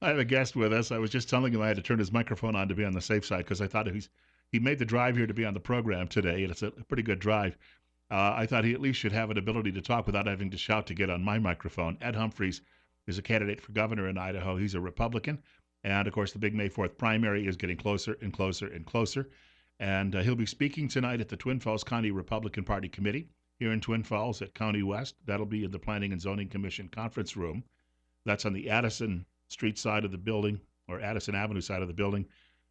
I have a guest with us. I was just telling him I had to turn his microphone on to be on the safe side because I thought he made the drive here to be on the program today, and it's a pretty good drive. I thought he at least should have an ability to talk without having to shout to get on my microphone. Ed Humphreys is a candidate for governor in Idaho. He's a Republican, and of course, the big May 4th primary is getting closer and closer and closer. And he'll be speaking tonight at the Twin Falls County Republican Party Committee here in Twin Falls at County West. That'll be in the Planning and Zoning Commission conference room. That's on the Addison Street side of the building, or Addison Avenue side of the building,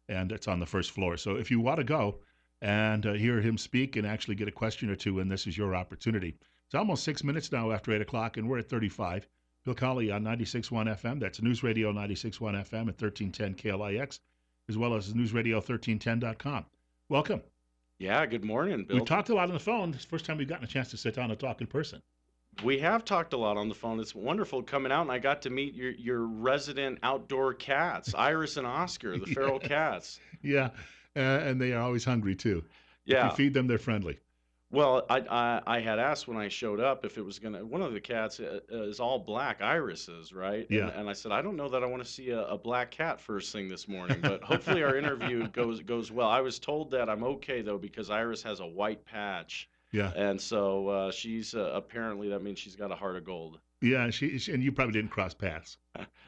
and it's on the first floor. So if you want to go and hear him speak and actually get a question or two in, this is your opportunity. It's almost 6 minutes now after 8 o'clock, and we're at 35. Bill Colley on 96.1 FM. That's News Radio 96.1 FM at 1310 KLIX, as well as News Radio 1310.com. Welcome. Yeah, good morning, Bill. We talked a lot on the phone. It's the first time we've gotten a chance to sit down and talk in person. We have talked a lot on the phone. It's wonderful coming out, and I got to meet your resident outdoor cats, Iris and Oscar, the feral cats. Yeah, and they are always hungry, too. Yeah. If you feed them, they're friendly. Well, I had asked when I showed up if it was going to, one of the cats is all black, Iris is, right? Yeah. And I said, I don't know that I want to see a black cat first thing this morning, but hopefully our interview goes well. I was told that I'm okay, though, because Iris has a white patch. Yeah. And so she's apparently, that means she's got a heart of gold. Yeah, and you probably didn't cross paths.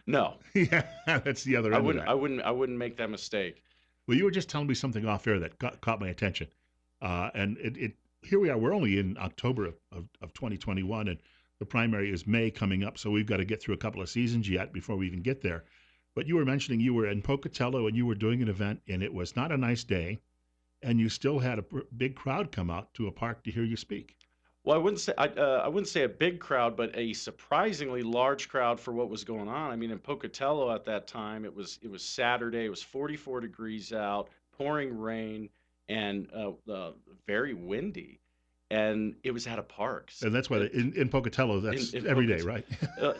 No. Yeah, that's the other end of that. I wouldn't make that mistake. Well, you were just telling me something off air that caught my attention. And here we are. We're only in October of 2021, and the primary is May coming up, so we've got to get through a couple of seasons yet before we even get there. But you were mentioning you were in Pocatello, and you were doing an event, and it was not a nice day, and you still had a big crowd come out to a park to hear you speak. Well, I wouldn't say a big crowd, but a surprisingly large crowd for what was going on. I mean, in Pocatello at that time, it was Saturday. It was 44 degrees out, pouring rain, and very windy. And it was at a park. And that's why in Pocatello, that's every day, right?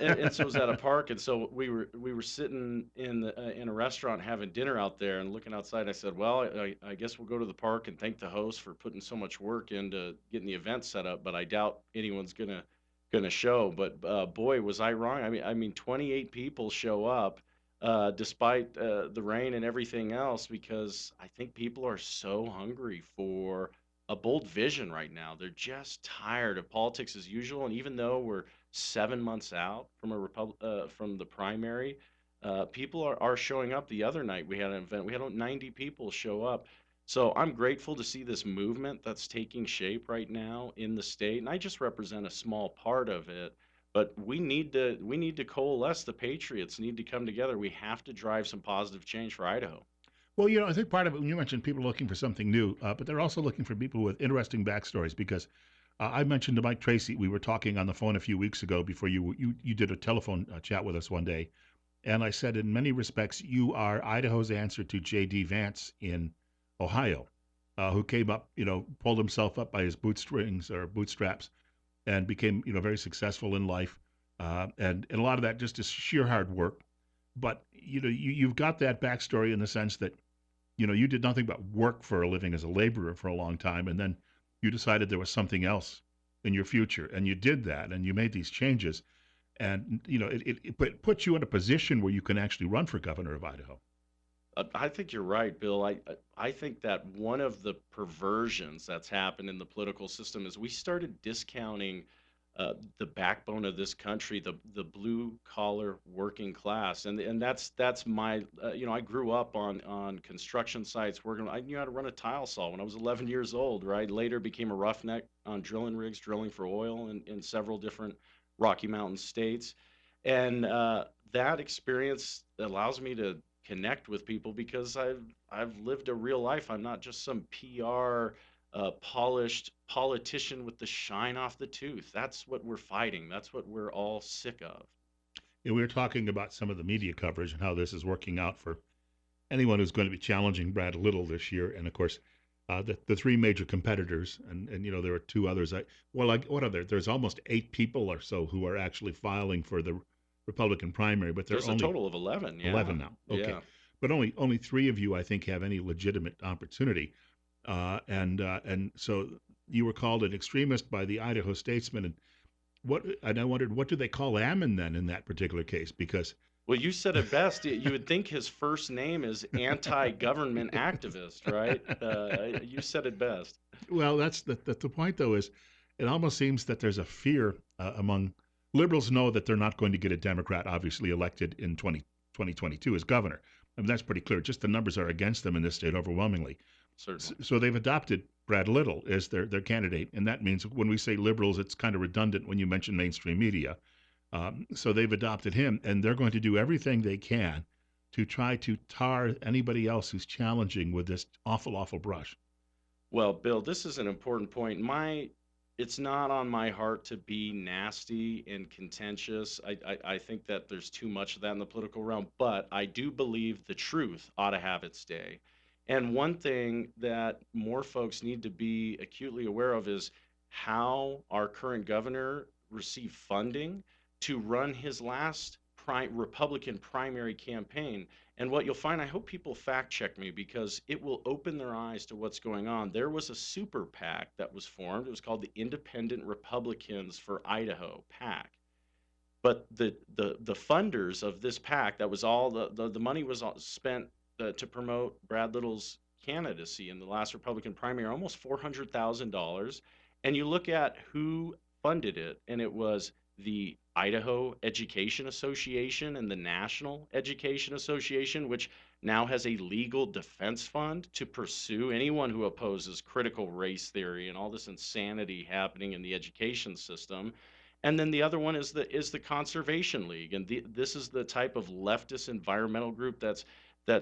and so it was at a park, and so we were sitting in a restaurant having dinner out there, and looking outside. I said, "Well, I guess we'll go to the park and thank the host for putting so much work into getting the event set up." But I doubt anyone's gonna show. But boy, was I wrong. I mean, 28 people show up. Despite the rain and everything else, because I think people are so hungry for a bold vision right now. They're just tired of politics as usual, and even though we're 7 months out from from the primary, people are showing up. The other night we had an event. We had 90 people show up. So I'm grateful to see this movement that's taking shape right now in the state, and I just represent a small part of it. But we need to coalesce. The patriots need to come together. We have to drive some positive change for Idaho. Well, I think part of it, when you mentioned people looking for something new, but they're also looking for people with interesting backstories, because I mentioned to Mike Tracy, we were talking on the phone a few weeks ago before you did a telephone chat with us one day, and I said, in many respects, you are Idaho's answer to J.D. Vance in Ohio, who came up, pulled himself up by his bootstraps, and became, very successful in life, and a lot of that just is sheer hard work. But you've got that backstory in the sense that you did nothing but work for a living as a laborer for a long time, and then you decided there was something else in your future, and you did that, and you made these changes, and it puts you in a position where you can actually run for governor of Idaho. I think you're right, Bill. I think that one of the perversions that's happened in the political system is we started discounting the backbone of this country, the blue collar working class, and that's my I grew up on construction sites working. I knew how to run a tile saw when I was 11 years old. Right, later became a roughneck on drilling rigs, drilling for oil in several different Rocky Mountain states, and that experience allows me to connect with people because I've lived a real life. I'm not just some PR polished politician with the shine off the tooth. That's what we're fighting. That's what we're all sick of. We were talking about some of the media coverage and how this is working out for anyone who's going to be challenging Brad Little this year. And of course, the three major competitors, and there are two others. What are there? There's almost 8 people or so who are actually filing for the Republican primary, but there's a total of 11. Yeah. 11 now. Okay, yeah. But only 3 of you, I think, have any legitimate opportunity. And so you were called an extremist by the Idaho Statesman, and I wondered, what do they call Ammon then in that particular case? Because Well, you said it best. You would think his first name is anti-government activist, right? You said it best. Well, that's the point, though, is it almost seems that there's a fear among liberals know that they're not going to get a Democrat, obviously, elected in 2022 as governor. I mean, that's pretty clear. Just the numbers are against them in this state overwhelmingly. Certainly. So they've adopted Brad Little as their candidate. And that means when we say liberals, it's kind of redundant when you mention mainstream media. So they've adopted him, and they're going to do everything they can to try to tar anybody else who's challenging with this awful, awful brush. Well, Bill, this is an important point. It's not on my heart to be nasty and contentious. I think that there's too much of that in the political realm, but I do believe the truth ought to have its day. And one thing that more folks need to be acutely aware of is how our current governor received funding to run his last Republican primary campaign. And what you'll find, I hope people fact check me because it will open their eyes to what's going on. There was a super PAC that was formed. It was called the Independent Republicans for Idaho PAC. But the funders of this PAC, that was all the money was all spent to promote Brad Little's candidacy in the last Republican primary, almost $400,000. And you look at who funded it, and it was the Idaho Education Association and the National Education Association, which now has a legal defense fund to pursue anyone who opposes critical race theory and all this insanity happening in the education system. And then the other one is the Conservation League, and this is the type of leftist environmental group that's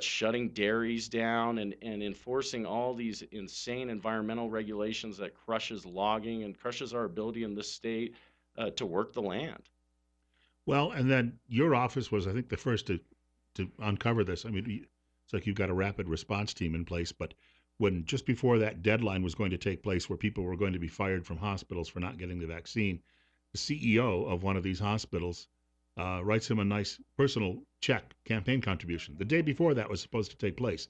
shutting dairies down and enforcing all these insane environmental regulations that crushes logging and crushes our ability in this state to work the land. Well, and then your office was, I think, the first to uncover this. I mean, it's like you've got a rapid response team in place, but when just before that deadline was going to take place, where people were going to be fired from hospitals for not getting the vaccine, the CEO of one of these hospitals writes him a nice personal check, campaign contribution. The day before that was supposed to take place.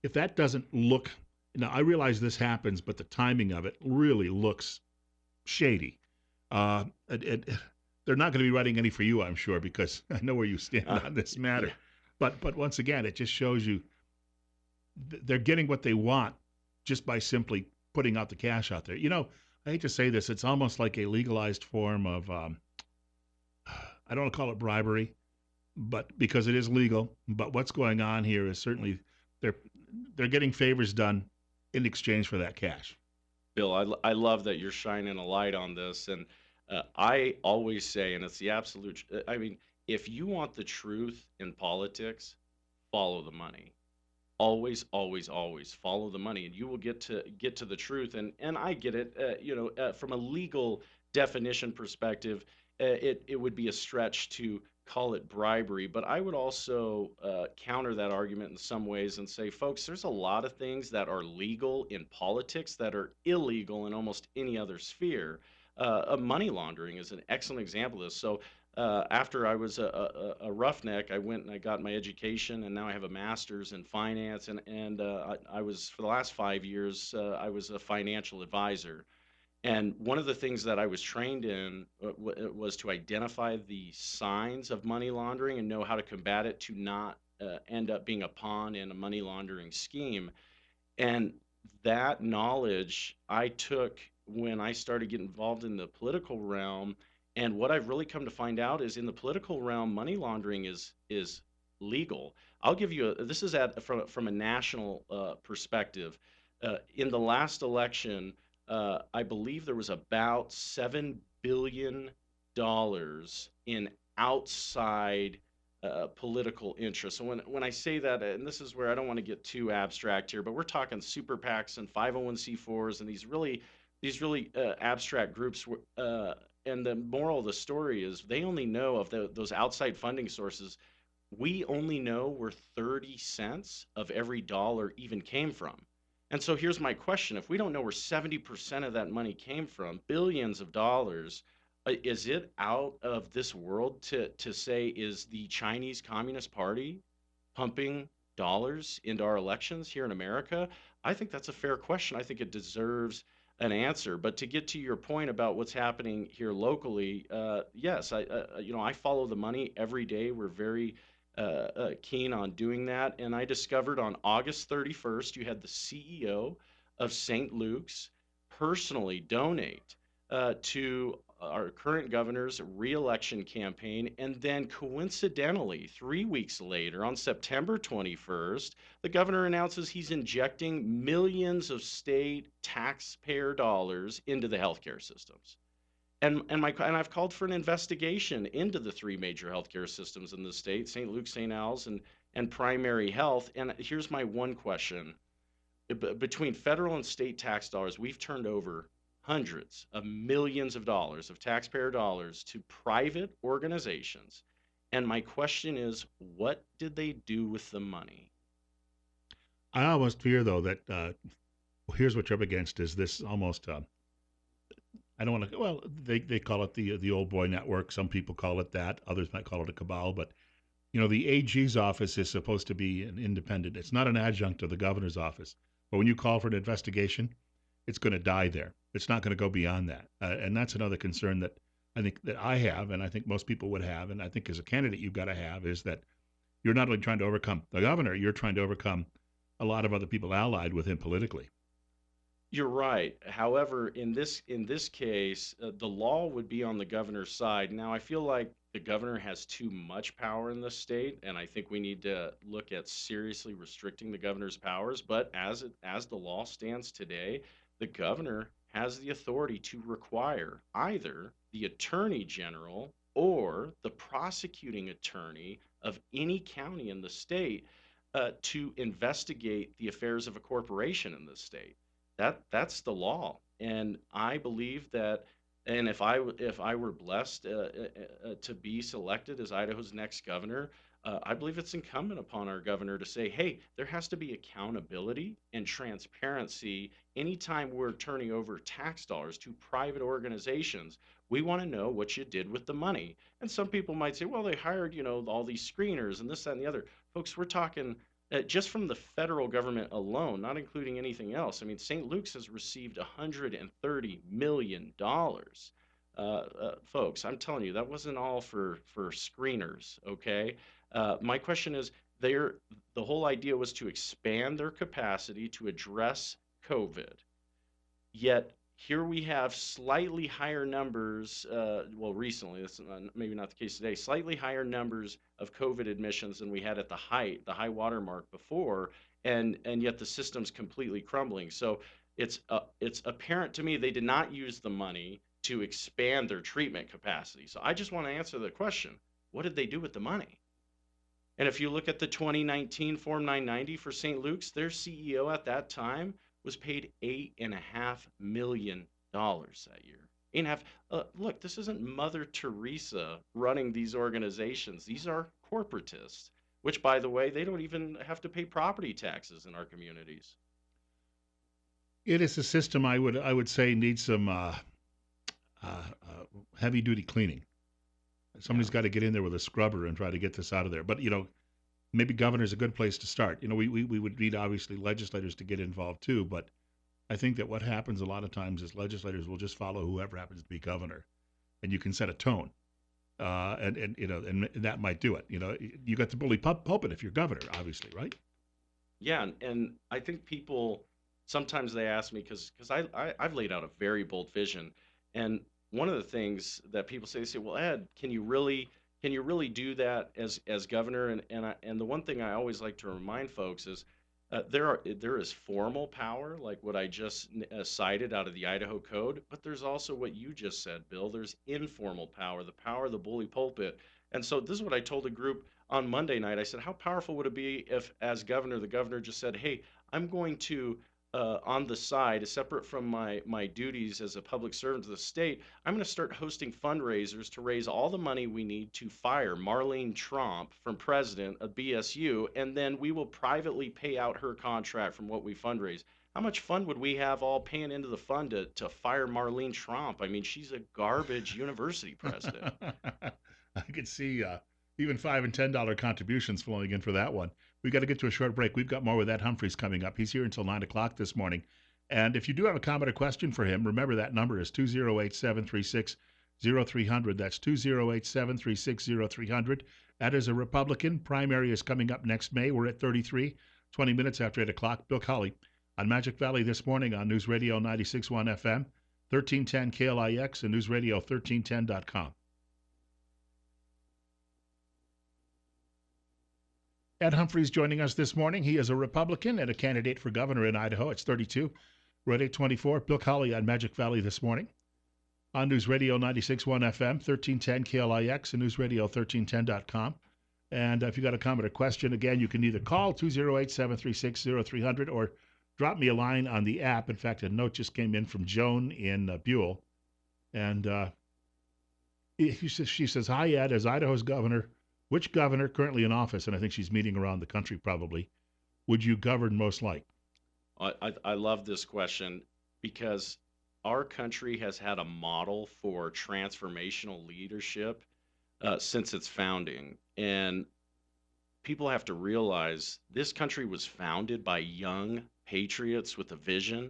If that doesn't look, now I realize this happens, but the timing of it really looks shady. They're not going to be writing any for you, I'm sure, because I know where you stand Uh, on this yeah. matter. But once again, it just shows you they're getting what they want just by simply putting out the cash out there. I hate to say this, it's almost like a legalized form of I don't want to call it bribery, but because it is legal. But what's going on here is certainly they're they're getting favors done in exchange for that cash. Bill, I love that you're shining a light on this. And I always say, and it's the absolute, I mean, if you want the truth in politics, follow the money. Always, always, always follow the money, and you will get to the truth. And I get it. From a legal definition perspective, it would be a stretch to call it bribery. But I would also counter that argument in some ways and say, folks, there's a lot of things that are legal in politics that are illegal in almost any other sphere. Money laundering is an excellent example of this. So after I was a roughneck, I went and I got my education, and now I have a master's in finance. And I was for the last 5 years, I was a financial advisor. And one of the things that I was trained in was to identify the signs of money laundering and know how to combat it to not end up being a pawn in a money laundering scheme. And that knowledge I took when I started getting involved in the political realm. And what I've really come to find out is in the political realm, money laundering is legal. I'll give you this is from a national perspective. In the last election, I believe there was about $7 billion in outside political interest. So when I say that, and this is where I don't want to get too abstract here, but we're talking super PACs and 501c4s and these really abstract groups. And the moral of the story is they only know of those outside funding sources. We only know where 30 cents of every dollar even came from. And so here's my question. If we don't know where 70% of that money came from, billions of dollars, is it out of this world to say, is the Chinese Communist Party pumping dollars into our elections here in America? I think that's a fair question. I think it deserves an answer. But to get to your point about what's happening here locally, yes, I follow the money every day. We're very keen on doing that. And I discovered on August 31st, you had the CEO of St. Luke's personally donate to our current governor's reelection campaign. And then coincidentally, 3 weeks later, on September 21st, the governor announces he's injecting millions of state taxpayer dollars into the healthcare systems. And I've called for an investigation into the three major healthcare systems in the state, St. Luke's, St. Al's, and Primary Health. And here's my one question. Between federal and state tax dollars, we've turned over hundreds of millions of dollars of taxpayer dollars to private organizations. And my question is, what did they do with the money? I almost fear, though, that here's what you're up against is this almost. I don't want to. Well, they call it the old boy network. Some people call it that. Others might call it a cabal. But the AG's office is supposed to be an independent. It's not an adjunct of the governor's office. But when you call for an investigation, it's going to die there. It's not going to go beyond that. And that's another concern that I think that I have, and I think most people would have, and I think as a candidate you've got to have, is that you're not only trying to overcome the governor, you're trying to overcome a lot of other people allied with him politically. You're right. However, in this case, the law would be on the governor's side. Now, I feel like the governor has too much power in the state, and I think we need to look at seriously restricting the governor's powers. But as the law stands today, the governor has the authority to require either the attorney general or the prosecuting attorney of any county in the state to investigate the affairs of a corporation in the state. That's the law, and I believe that. And if I were blessed to be selected as Idaho's next governor, I believe it's incumbent upon our governor to say, hey, there has to be accountability and transparency anytime we're turning over tax dollars to private organizations. We want to know what you did with the money. And some people might say, well, they hired, all these screeners and this, that, and the other. Folks, we're talking just from the federal government alone, not including anything else. I mean, St. Luke's has received $130 million. Folks, I'm telling you, that wasn't all for screeners. Okay, my question is, the whole idea was to expand their capacity to address COVID. Yet here we have slightly higher numbers, well, recently, that's maybe not the case today, slightly higher numbers of COVID admissions than we had at the high water mark before, and yet the system's completely crumbling. So it's apparent to me they did not use the money to expand their treatment capacity. So I just want to answer the question, what did they do with the money? And if you look at the 2019 Form 990 for St. Luke's, their CEO at that time was paid $8.5 million that year. Eight and a half. Look, this isn't Mother Teresa running these organizations. These are corporatists, which, by the way, they don't even have to pay property taxes in our communities. It is a system I would say needs some heavy duty cleaning. Yeah. Somebody's got to get in there with a scrubber and try to get this out of there. But maybe governor's a good place to start. We would need obviously legislators to get involved too, but I think that what happens a lot of times is legislators will just follow whoever happens to be governor, and you can set a tone, and that might do it. You got the bully pulpit if you're governor, obviously, right? Yeah, and I think people sometimes they ask me because I've laid out a very bold vision, and one of the things that people say, they say, well, Ed, can you really do that as governor? And the one thing I always like to remind folks is there is formal power like what I just cited out of the Idaho Code, but there's also what you just said, Bill. There's informal power, the power of the bully pulpit. And so this is what I told a group on Monday night. I said, how powerful would it be if, as governor, the governor just said, hey, I'm going to on the side, separate from my duties as a public servant to the state, I'm going to start hosting fundraisers to raise all the money we need to fire Marlene Tromp from president of BSU, and then we will privately pay out her contract from what we fundraise. How much fun would we have all paying into the fund to fire Marlene Tromp? I mean, she's a garbage university president. I could see even $5 and $10 contributions flowing in for that one. We got to get to a short break. We've got more with Ed Humphreys coming up. He's here until 9 o'clock this morning. And if you do have a comment or question for him, remember that number is 208 736 0300. That's 208 736 0300. That is a Republican. Primary is coming up next May. We're at 33, 20 minutes after 8 o'clock. Bill Colley on Magic Valley this morning on News Radio 96.1 FM, 1310 KLIX, and News Radio 1310.com. Ed Humphreys joining us this morning. He is a Republican and a candidate for governor in Idaho. It's 32. We're at 824. Bill Colley on Magic Valley this morning on News Radio 96.1 FM, 1310 KLIX, and News Radio 1310.com. And if you got a comment or question, again, you can either call 208-736-0300 or drop me a line on the app. In fact, a note just came in from Joan in Buell. And she says, hi, Ed, as Idaho's governor, which governor currently in office, and I think she's meeting around the country probably, would you govern most like? I love this question because our country has had a model for transformational leadership since its founding. And people have to realize this country was founded by young patriots with a vision.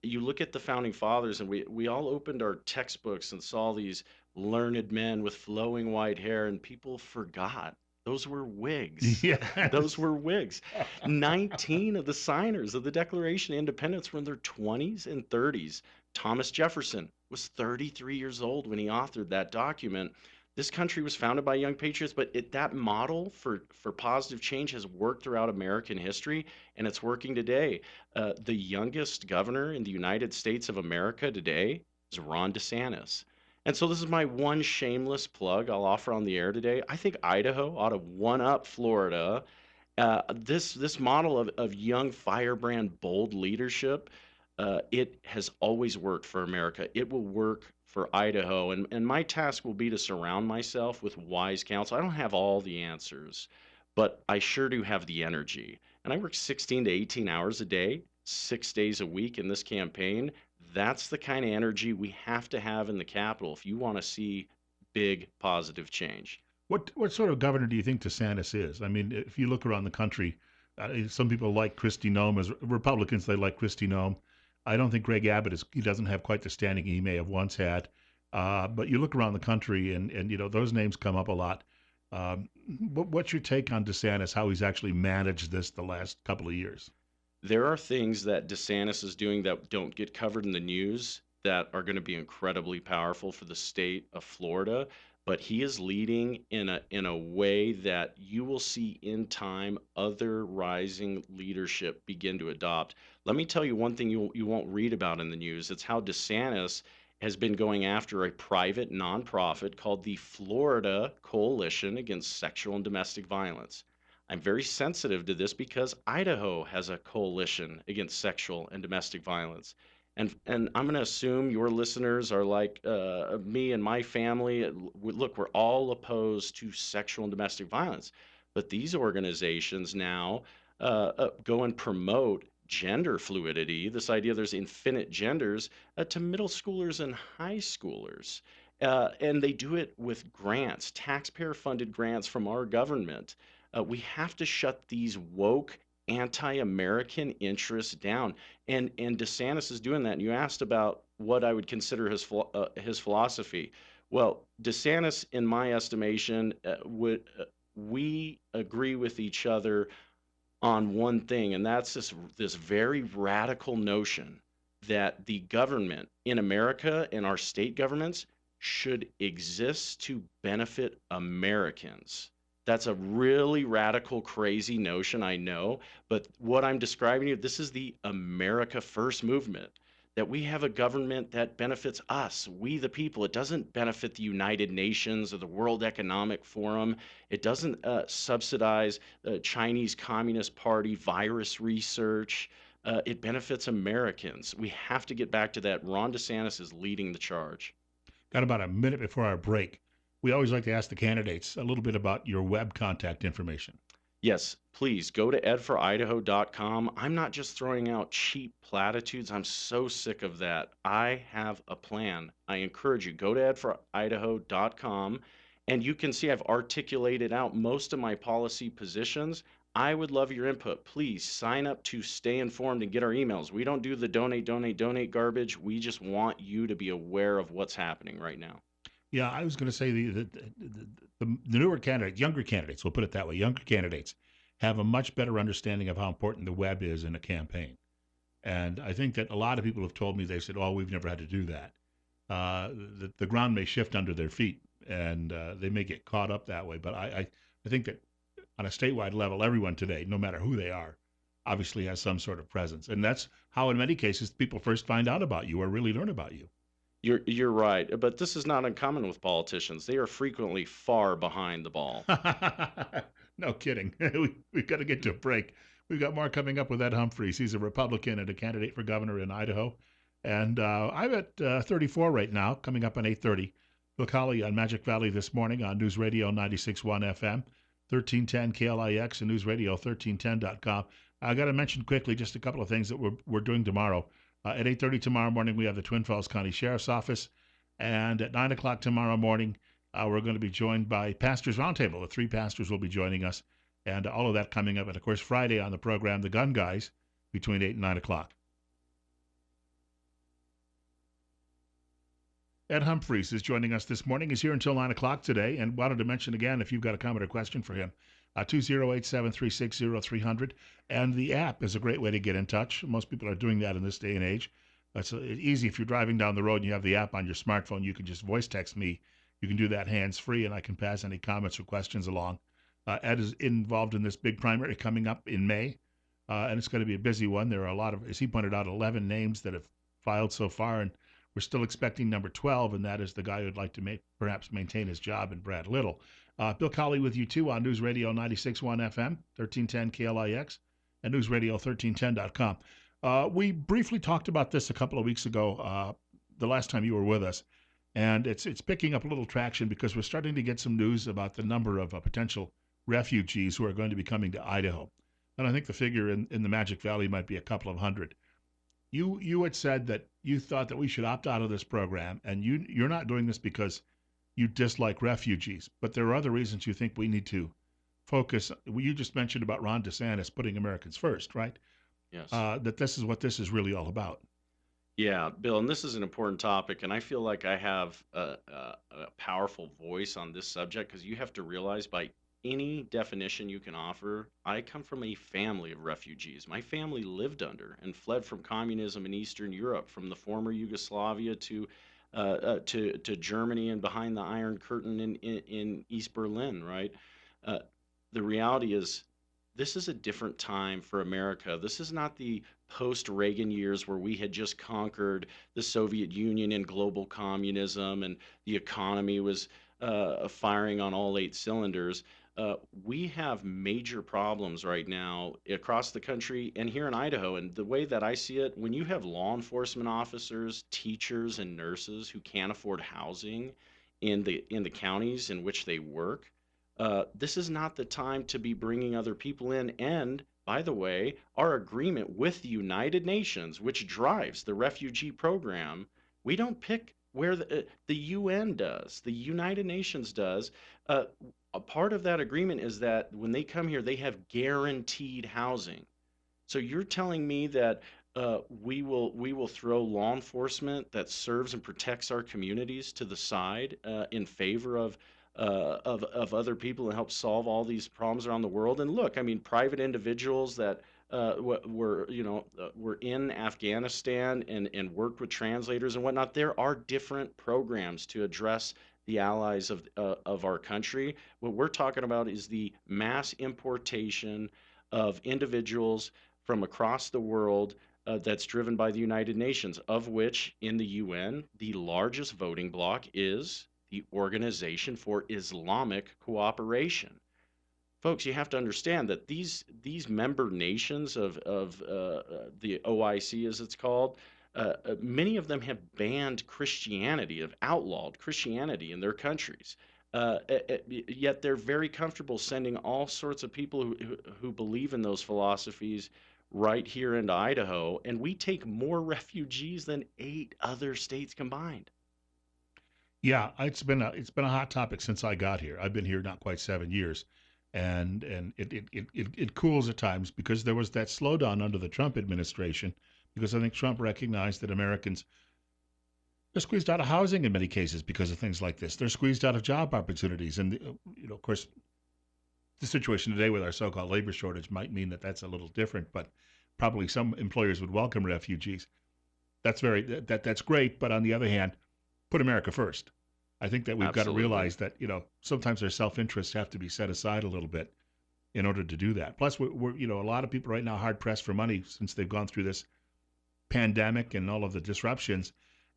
You look at the founding fathers, and we all opened our textbooks and saw these learned men with flowing white hair, and people forgot. Those were Whigs. Yes. Those were Whigs. 19 of the signers of the Declaration of Independence were in their 20s and 30s. Thomas Jefferson was 33 years old when he authored that document. This country was founded by young patriots, but that model for positive change has worked throughout American history, and it's working today. The youngest governor in the United States of America today is Ron DeSantis. And so this is my one shameless plug I'll offer on the air today. I think Idaho ought to one-up Florida. This model of young firebrand, bold leadership, it has always worked for America. It will work for Idaho. And my task will be to surround myself with wise counsel. I don't have all the answers, but I sure do have the energy. And I work 16 to 18 hours a day, 6 days a week in this campaign. That's the kind of energy we have to have in the Capitol if you want to see big positive change. What sort of governor do you think DeSantis is? I mean, if you look around the country, some people like Kristi Noem. As Republicans, they like Kristi Noem. I don't think Greg Abbott he doesn't have quite the standing he may have once had. But you look around the country, and you know those names come up a lot. What's your take on DeSantis? How he's actually managed this the last couple of years? There are things that DeSantis is doing that don't get covered in the news that are going to be incredibly powerful for the state of Florida, but he is leading in a way that you will see in time other rising leadership begin to adopt. Let me tell you one thing you won't read about in the news. It's how DeSantis has been going after a private nonprofit called the Florida Coalition Against Sexual and Domestic Violence. I'm very sensitive to this because Idaho has a coalition against sexual and domestic violence. And I'm going to assume your listeners are like me and my family. Look, we're all opposed to sexual and domestic violence. But these organizations now go and promote gender fluidity, this idea there's infinite genders, to middle schoolers and high schoolers. And they do it with grants, taxpayer-funded grants from our government. We have to shut these woke anti-American interests down. And DeSantis is doing that. And you asked about what I would consider his philosophy. Well, DeSantis, in my estimation, we agree with each other on one thing, and that's this very radical notion that the government in America and our state governments should exist to benefit Americans. That's a really radical, crazy notion, I know, but what I'm describing to you, this is the America First movement, that we have a government that benefits us, we the people. It doesn't benefit the United Nations or the World Economic Forum. It doesn't subsidize the Chinese Communist Party virus research. It benefits Americans. We have to get back to that. Ron DeSantis is leading the charge. Got about a minute before our break. We always like to ask the candidates a little bit about your web contact information. Yes, please go to edforidaho.com. I'm not just throwing out cheap platitudes. I'm so sick of that. I have a plan. I encourage you, go to edforidaho.com, and you can see I've articulated out most of my policy positions. I would love your input. Please sign up to stay informed and get our emails. We don't do the donate, donate, donate garbage. We just want you to be aware of what's happening right now. Yeah, I was going to say the newer candidates, younger candidates, we'll put it that way, younger candidates have a much better understanding of how important the web is in a campaign. And I think that a lot of people have told me, they said, oh, we've never had to do that. The ground may shift under their feet and they may get caught up that way. But I think that on a statewide level, everyone today, no matter who they are, obviously has some sort of presence. And that's how, in many cases, people first find out about you or really learn about you. You're right, but this is not uncommon with politicians. They are frequently far behind the ball. No kidding. We've got to get to a break. We've got more coming up with Ed Humphreys. He's a Republican and a candidate for governor in Idaho. And I'm at 34 right now, coming up on 8:30. Bill Colley on Magic Valley this morning on News Radio 96.1 FM, 1310 KLIX, and News Radio 1310.com. I got to mention quickly just a couple of things that we're doing tomorrow. At 8:30 tomorrow morning, we have the Twin Falls County Sheriff's Office. And at 9 o'clock tomorrow morning, we're going to be joined by Pastors Roundtable. The three pastors will be joining us, and all of that coming up. And of course, Friday on the program, the Gun Guys, between 8 and 9 o'clock. Ed Humphreys is joining us this morning. He's here until 9 o'clock today, and wanted to mention again, if you've got a comment or question for him, 208-736-0300. And the app is a great way to get in touch. Most people are doing that in this day and age. It's easy if you're driving down the road and you have the app on your smartphone. You can just voice text me. You can do that hands-free, and I can pass any comments or questions along. Ed is involved in this big primary coming up in May, and it's going to be a busy one. There are a lot of, as he pointed out, 11 names that have filed so far, and we're still expecting number 12, and that is the guy who'd like to perhaps maintain his job in Brad Little. Bill Colley with you, too, on News Radio 96.1 FM, 1310 KLIX, and News Radio 1310.com. We briefly talked about this a couple of weeks ago, the last time you were with us, and it's picking up a little traction because we're starting to get some news about the number of potential refugees who are going to be coming to Idaho. And I think the figure in the Magic Valley might be a couple of hundred. You had said that you thought that we should opt out of this program, and you're not doing this because you dislike refugees, but there are other reasons you think we need to focus. You just mentioned about Ron DeSantis putting Americans first, right? Yes. That this is what this is really all about. Yeah, Bill, and this is an important topic, and I feel like I have a powerful voice on this subject because you have to realize by any definition you can offer, I come from a family of refugees. My family lived under and fled from communism in Eastern Europe, from the former Yugoslavia to Germany and behind the Iron Curtain in East Berlin, right? Uh, the reality is, this is a different time for America. This is not the post Reagan years where we had just conquered the Soviet Union and global communism and the economy was firing on all eight cylinders. We have major problems right now across the country and here in Idaho. And the way that I see it, when you have law enforcement officers, teachers, and nurses who can't afford housing in the counties in which they work, this is not the time to be bringing other people in. And by the way, our agreement with the United Nations, which drives the refugee program, we don't pick where the UN does, the United Nations does. Uh, a part of that agreement is that when they come here, they have guaranteed housing. So you're telling me that we will throw law enforcement that serves and protects our communities to the side in favor of other people and help solve all these problems around the world? And look, I mean, private individuals that were in Afghanistan and worked with translators and whatnot. There are different programs to address the allies of our country. What we're talking about is the mass importation of individuals from across the world that's driven by the United Nations, of which in the UN, the largest voting bloc is the Organization for Islamic Cooperation. Folks, you have to understand that these member nations of the OIC, as it's called, many of them have banned Christianity, have outlawed Christianity in their countries. Yet they're very comfortable sending all sorts of people who believe in those philosophies right here into Idaho, and we take more refugees than 8 other states combined. Yeah, it's been a hot topic since I got here. I've been here not quite 7 years, and it cools at times because there was that slowdown under the Trump administration because I think Trump recognized that Americans are squeezed out of housing in many cases because of things like this. They're squeezed out of job opportunities, and of course, the situation today with our so-called labor shortage might mean that that's a little different, but probably some employers would welcome refugees. That's great, but on the other hand, put America first. I think that we've got to Absolutely. realize that sometimes our self-interests have to be set aside a little bit in order to do that. Plus, we're a lot of people right now hard pressed for money since they've gone through this pandemic and all of the disruptions,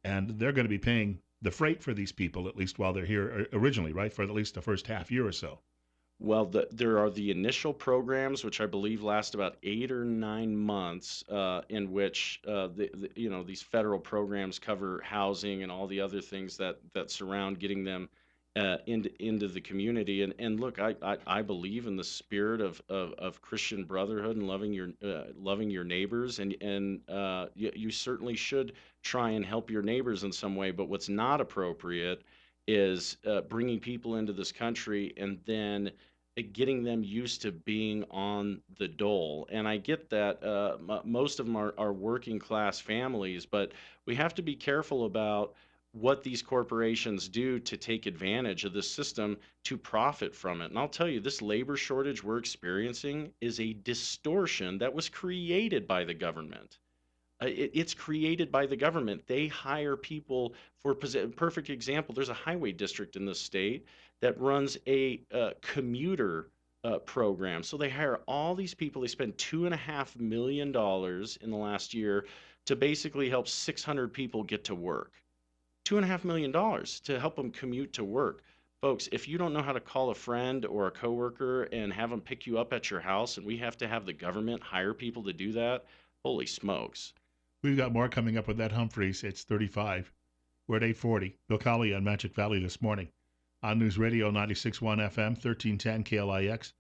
and they're going to be paying the freight for these people at least while they're here originally, right? For at least the first half year or so. Well, there are the initial programs, which I believe last about 8 or 9 months, in which these federal programs cover housing and all the other things that surround getting them into the community. And look, I believe in the spirit of Christian brotherhood and loving your neighbors, and you certainly should try and help your neighbors in some way. But what's not appropriate is bringing people into this country and then getting them used to being on the dole. And I get that most of them are working class families, but we have to be careful about what these corporations do to take advantage of this system to profit from it. And I'll tell you, this labor shortage we're experiencing is a distortion that was created by the government. It's created by the government. They hire people for perfect example. There's a highway district in the state that runs a commuter program. So they hire all these people. They spend $2.5 million in the last year to basically help 600 people get to work. $2.5 million to help them commute to work. Folks, if you don't know how to call a friend or a coworker and have them pick you up at your house, and we have to have the government hire people to do that, holy smokes. We've got more coming up with that Humphreys. It's 35. We're at 8:40. Bill Colley on Magic Valley this morning on News Radio 96.1 FM, 1310 KLIX,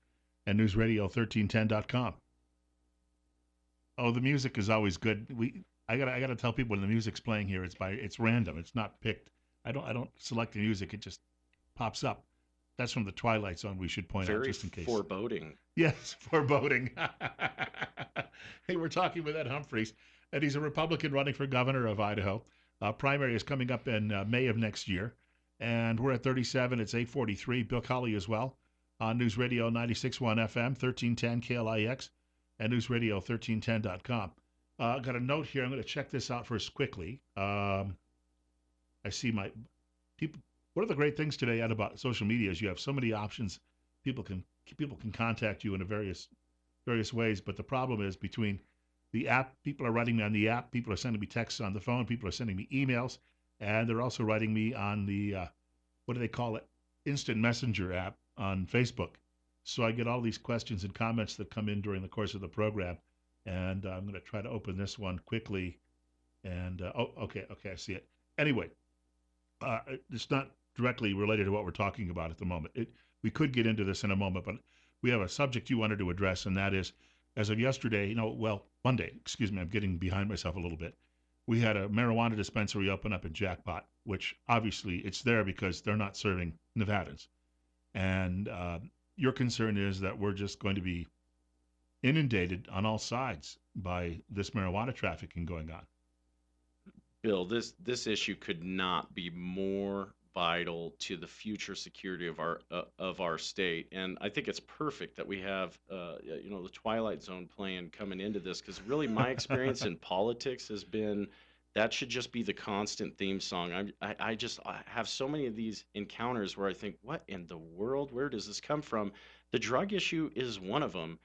and News Radio 1310.com. Oh, the music is always good. I gotta tell people when the music's playing here, it's random. It's not picked. I don't select the music. It just pops up. That's from the Twilight Zone. We should point out Very just in case. foreboding. Yes, foreboding. Hey, we're talking with Ed Humphreys, and he's a Republican running for governor of Idaho. Primary is coming up in May of next year, and we're at 37. It's 8:43. Bill Colley as well on News Radio 96.1 FM, 1310 KLIX, and News Radio 1310.com. Got a note here. I'm going to check this out first quickly. I see my people. One of the great things today, Ed, about social media is you have so many options. People can contact you in a various ways, but the problem is between the app, people are writing me on the app, people are sending me texts on the phone, people are sending me emails, and they're also writing me on the what do they call it? Instant Messenger app on Facebook. So I get all these questions and comments that come in during the course of the program, and I'm going to try to open this one quickly. And okay, I see it. Anyway, it's not directly related to what we're talking about at the moment. We could get into this in a moment, but we have a subject you wanted to address, and that is, as of yesterday, Monday, excuse me, I'm getting behind myself a little bit. We had a marijuana dispensary open up in Jackpot, which obviously it's there because they're not serving Nevadans. And your concern is that we're just going to be inundated on all sides by this marijuana trafficking going on. Bill, this issue could not be more vital to the future security of our state, and I think it's perfect that we have the Twilight Zone plan coming into this, because really my experience in politics has been that should just be the constant theme song. I have so many of these encounters where I think, what in the world? Where does this come from? The drug issue is one of them.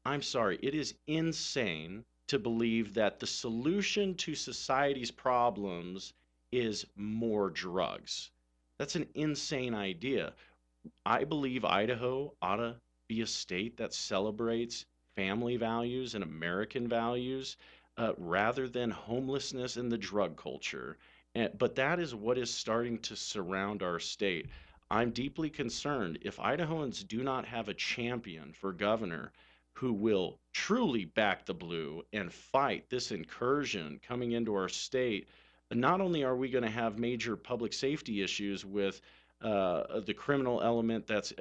I'm sorry, it is insane to believe that the solution to society's problems is more drugs. That's an insane idea. I believe Idaho ought to be a state that celebrates family values and American values rather than homelessness and the drug culture. But that is what is starting to surround our state. I'm deeply concerned if Idahoans do not have a champion for governor who will truly back the blue and fight this incursion coming into our state. Not only are we going to have major public safety issues with the criminal element that's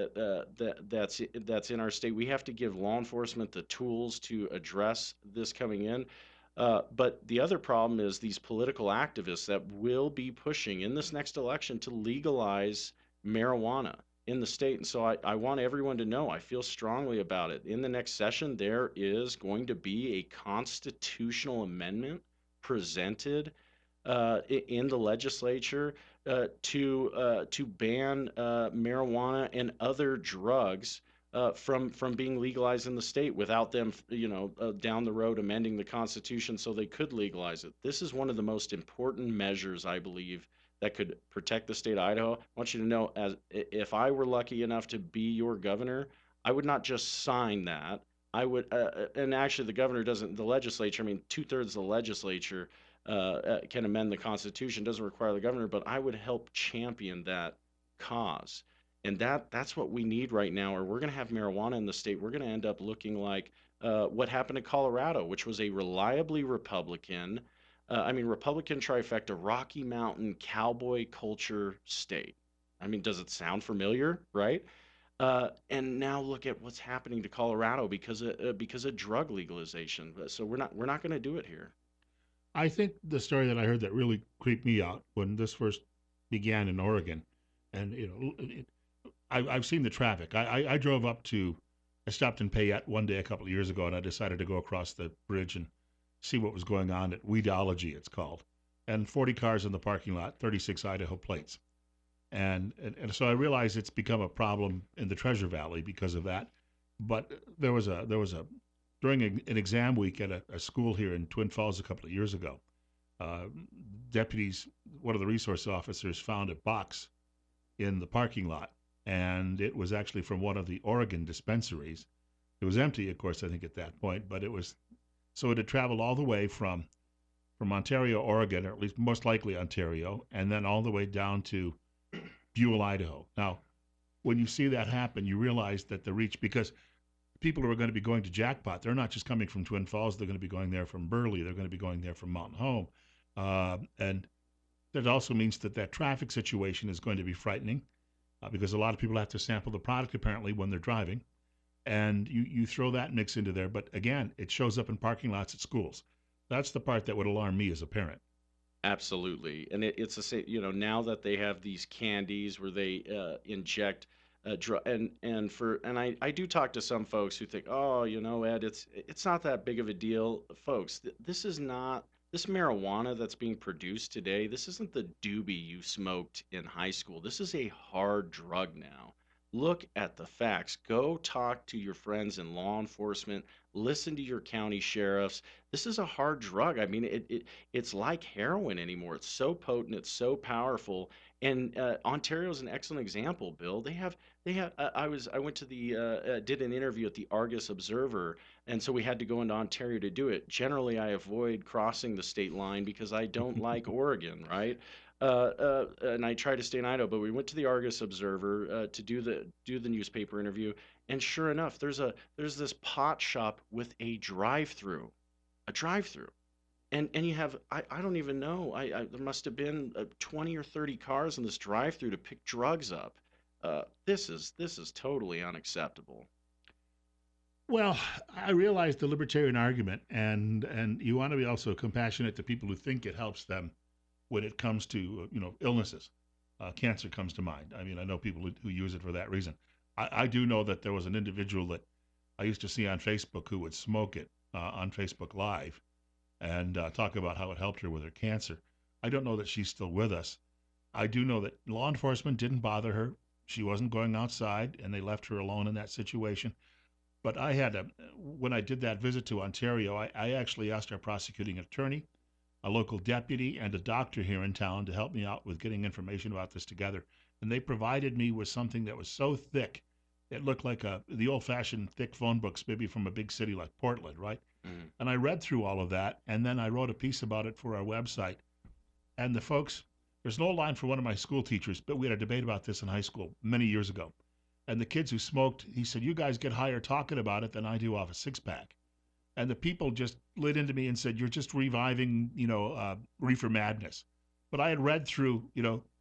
in our state. We have to give law enforcement the tools to address this coming in. But the other problem is these political activists that will be pushing in this next election to legalize marijuana in the state. And so I want everyone to know I feel strongly about it. In the next session, there is going to be a constitutional amendment presented in the legislature to ban marijuana and other drugs from being legalized in the state without them, down the road amending the Constitution so they could legalize it. This is one of the most important measures, I believe, that could protect the state of Idaho. I want you to know, as if I were lucky enough to be your governor, I would not just sign that. I would, and actually, the governor doesn't. The legislature, I mean, 2/3 of the legislature can amend the Constitution. Doesn't require the governor, but I would help champion that cause. And that's what we need right now, or we're going to have marijuana in the state. We're going to end up looking like what happened in Colorado, which was a reliably Republican, Republican trifecta, Rocky Mountain cowboy culture state. I mean, does it sound familiar, right? And now look at what's happening to Colorado because of drug legalization. So we're not going to do it here. I think the story that I heard that really creeped me out when this first began in Oregon, and I've seen the traffic. I drove up to, I stopped in Payette one day a couple of years ago, and I decided to go across the bridge and see what was going on at Weedology, it's called, and 40 cars in the parking lot, 36 Idaho plates, and so I realized it's become a problem in the Treasure Valley because of that. But there was a during an exam week at a school here in Twin Falls a couple of years ago. Uh, Deputies, one of the resource officers, found a box in the parking lot, and it was actually from one of the Oregon dispensaries. It was empty, of course, I think at that point, but it was so it had traveled all the way from Ontario, Oregon, or at least most likely Ontario, and then all the way down to Buell, Idaho. Now, when you see that happen, you realize that the reach, because people who are going to be going to Jackpot, they're not just coming from Twin Falls, they're going to be going there from Burley, they're going to be going there from Mountain Home. And that also means that that traffic situation is going to be frightening because a lot of people have to sample the product apparently when they're driving. And you throw that mix into there. But again, it shows up in parking lots at schools. That's the part that would alarm me as a parent. Absolutely, and it's the same. Now that they have these candies where they inject and I do talk to some folks who think, oh, Ed, it's not that big of a deal, folks. This is not this marijuana that's being produced today. This isn't the doobie you smoked in high school. This is a hard drug now. Look at the facts. Go talk to your friends in law enforcement. Listen to your county sheriffs. This is a hard drug. I mean, it's like heroin anymore. It's so potent. It's so powerful. And Ontario is an excellent example, Bill. They have. I went to the did an interview at the Argus Observer, and so we had to go into Ontario to do it. Generally, I avoid crossing the state line because I don't like Oregon, right? And I try to stay in Idaho, but we went to the Argus Observer to do the newspaper interview, and sure enough, there's this pot shop with a drive-through, and you have I don't even know there must have been 20 or 30 cars in this drive-through to pick drugs up. This is totally unacceptable. Well, I realize the libertarian argument, and you want to be also compassionate to people who think it helps them when it comes to illnesses. Cancer comes to mind. I mean, I know people who use it for that reason. I do know that there was an individual that I used to see on Facebook who would smoke it on Facebook Live and talk about how it helped her with her cancer. I don't know that she's still with us. I do know that law enforcement didn't bother her. She wasn't going outside, and they left her alone in that situation. But when I did that visit to Ontario, I actually asked our prosecuting attorney, a local deputy, and a doctor here in town to help me out with getting information about this together. And they provided me with something that was so thick, it looked like the old-fashioned thick phone books, maybe from a big city like Portland, right? Mhm. And I read through all of that, and then I wrote a piece about it for our website. And the folks, there's no line for one of my school teachers, but we had a debate about this in high school many years ago. And the kids who smoked, he said, you guys get higher talking about it than I do off a six-pack. And the people just lit into me and said, you're just reviving, reefer madness. But I had read through,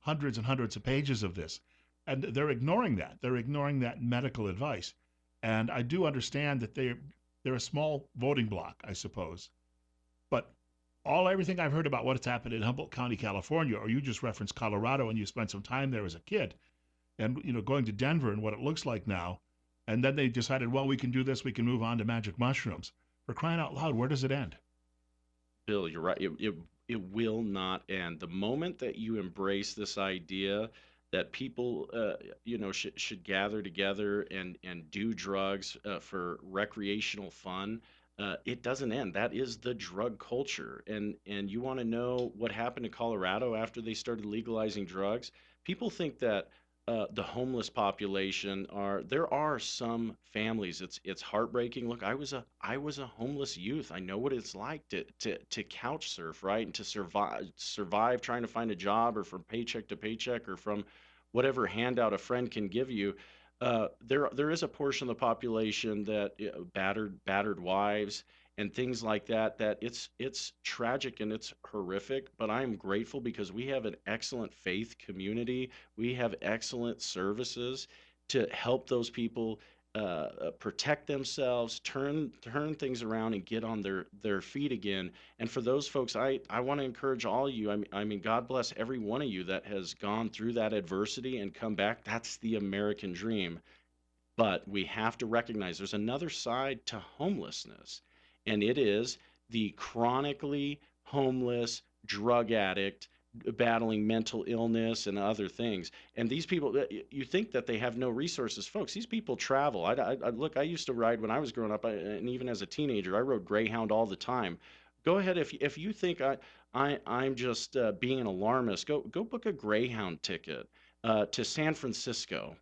hundreds and hundreds of pages of this. and they're ignoring that. They're ignoring that medical advice. And I do understand that they're a small voting bloc, I suppose. But everything I've heard about what's happened in Humboldt County, California, or you just referenced Colorado and you spent some time there as a kid, and going to Denver and what it looks like now, and then they decided, well, we can do this, we can move on to magic mushrooms. For crying out loud, where does it end? Bill, you're right. It will not end. The moment that you embrace this idea that people, should gather together and do drugs for recreational fun, it doesn't end. That is the drug culture. And you want to know what happened in Colorado after they started legalizing drugs? People think that the homeless population are there are some families. It's heartbreaking. Look, I was a homeless youth. I know what it's like to couch surf, right? And to survive trying to find a job or from paycheck to paycheck or from whatever handout a friend can give you. There is a portion of the population that battered wives and things like that, that it's tragic and it's horrific, but I'm grateful because we have an excellent faith community. We have excellent services to help those people protect themselves, turn things around, and get on their feet again. And for those folks, I want to encourage all of you. I mean, God bless every one of you that has gone through that adversity and come back. That's the American dream. But we have to recognize there's another side to homelessness, and it is the chronically homeless drug addict battling mental illness and other things. And these people, you think that they have no resources, folks. These people travel. Look, I used to ride when I was growing up, and even as a teenager, I rode Greyhound all the time. Go ahead if you think I'm just being an alarmist. Go book a Greyhound ticket to San Francisco,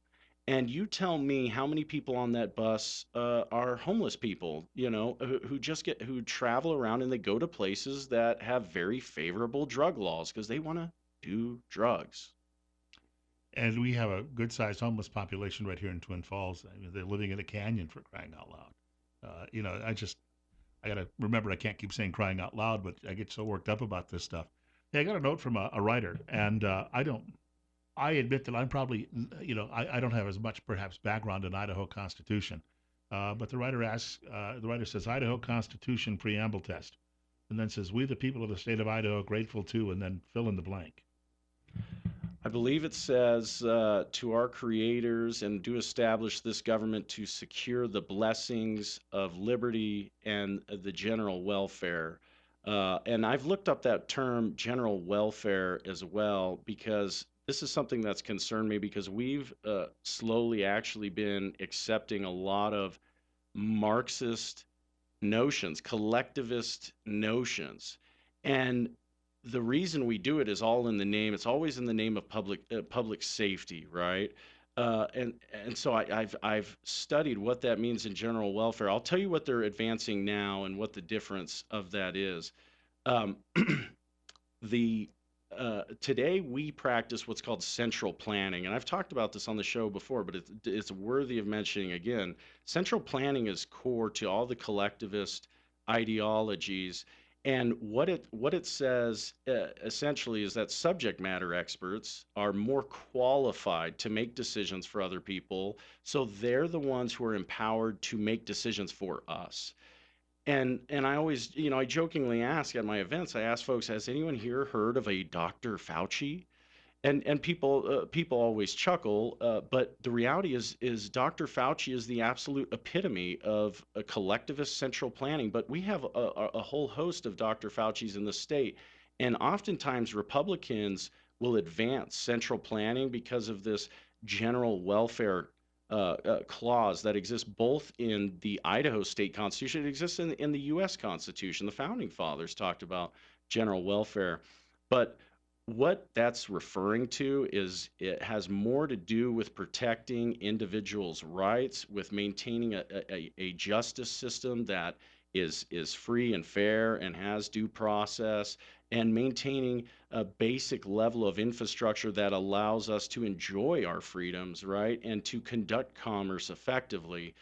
and you tell me how many people on that bus are homeless people, who just who travel around and they go to places that have very favorable drug laws because they want to do drugs. And we have a good sized homeless population right here in Twin Falls. I mean, they're living in a canyon for crying out loud. I got to remember I can't keep saying crying out loud, but I get so worked up about this stuff. Hey, I got a note from a writer, and I admit that I'm probably, I don't have as much perhaps background in Idaho Constitution. But the writer says, Idaho Constitution preamble test, and then says, we the people of the state of Idaho grateful to, and then fill in the blank. I believe it says to our creators and do establish this government to secure the blessings of liberty and the general welfare. And I've looked up that term general welfare as well because this is something that's concerned me because we've slowly actually been accepting a lot of Marxist notions, collectivist notions. And the reason we do it is all in the name, it's always in the name of public safety, right? And so I've studied what that means in general welfare. I'll tell you what they're advancing now and what the difference of that is. Um, the Today we practice what's called central planning, and I've talked about this on the show before, but it's worthy of mentioning again. Central planning is core to all the collectivist ideologies, and what it says essentially is that subject matter experts are more qualified to make decisions for other people, so they're the ones who are empowered to make decisions for us. And I always, I jokingly ask at my events, I ask folks, has anyone here heard of a Dr. Fauci? And people always chuckle, but the reality is Dr. Fauci is the absolute epitome of a collectivist central planning. But we have a whole host of Dr. Fauci's in the state, and oftentimes Republicans will advance central planning because of this general welfare clause that exists both in the Idaho state constitution. It exists in the U.S. Constitution. The founding fathers talked about general welfare, but what that's referring to is it has more to do with protecting individuals' rights, with maintaining a justice system that is free and fair and has due process, and maintaining a basic level of infrastructure that allows us to enjoy our freedoms, right, and to conduct commerce effectively.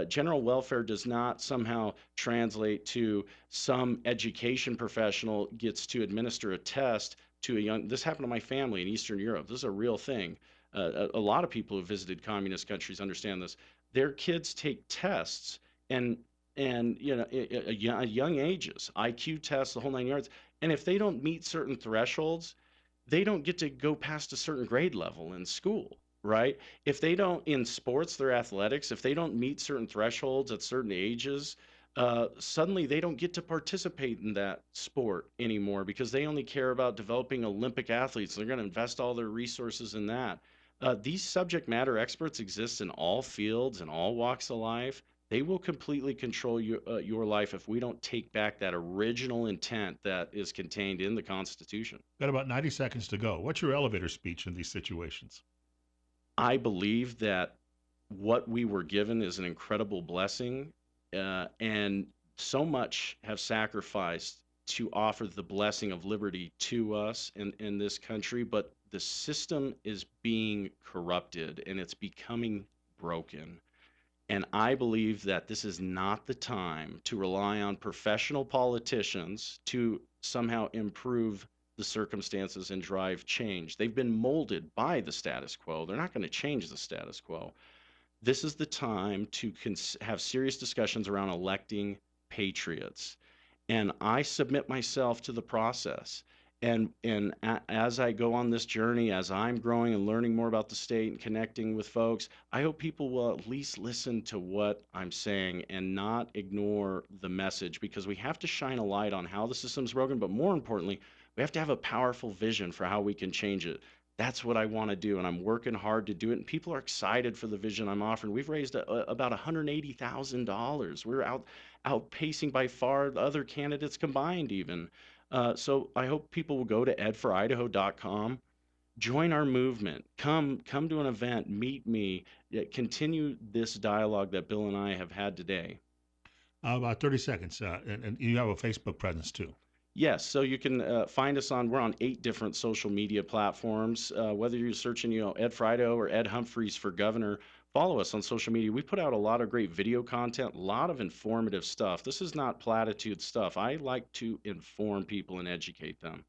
General welfare does not somehow translate to some education professional gets to administer a test to a young. This happened to my family in Eastern Europe. This is a real thing. a lot of people who visited communist countries understand this. Their kids take tests and at young ages, IQ tests, the whole 9 yards. And if they don't meet certain thresholds, they don't get to go past a certain grade level in school, right? If they don't, in sports, their athletics, if they don't meet certain thresholds at certain ages, suddenly they don't get to participate in that sport anymore because they only care about developing Olympic athletes. They're going to invest all their resources in that. These subject matter experts exist in all fields and all walks of life. They will completely control your life if we don't take back that original intent that is contained in the Constitution. Got about 90 seconds to go. What's your elevator speech in these situations? I believe that what we were given is an incredible blessing, and so much have sacrificed to offer the blessing of liberty to us in this country, but the system is being corrupted and it's becoming broken. And I believe that this is not the time to rely on professional politicians to somehow improve the circumstances and drive change. They've been molded by the status quo. They're not going to change the status quo. This is the time to have serious discussions around electing patriots. And I submit myself to the process. As I go on this journey, as I'm growing and learning more about the state and connecting with folks, I hope people will at least listen to what I'm saying and not ignore the message, because we have to shine a light on how the system's broken, but more importantly, we have to have a powerful vision for how we can change it. That's what I want to do, and I'm working hard to do it. And people are excited for the vision I'm offering. We've raised about $180,000. We're outpacing by far the other candidates combined, even. So I hope people will go to edforidaho.com, join our movement, come to an event, meet me, continue this dialogue that Bill and I have had today. About 30 seconds, and you have a Facebook presence too. Yes, so you can find us we're on 8 different social media platforms. Whether you're searching, Ed Frido or Ed Humphreys for governor, follow us on social media. We put out a lot of great video content, a lot of informative stuff. This is not platitude stuff. I like to inform people and educate them.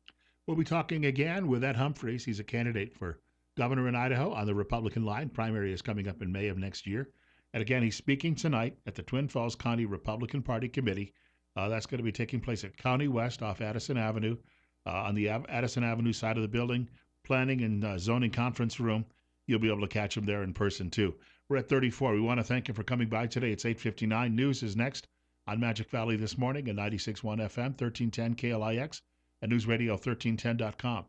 We'll be talking again with Ed Humphreys. He's a candidate for governor in Idaho on the Republican line. Primary is coming up in May of next year. And again, he's speaking tonight at the Twin Falls County Republican Party Committee. That's going to be taking place at County West off Addison Avenue, on the Addison Avenue side of the building, planning and zoning conference room. You'll be able to catch him there in person too. We're at 34. We want to thank you for coming by today. It's 8:59. News is next on Magic Valley this morning at 96.1 FM, 1310 KLIX, and News Radio 1310.com.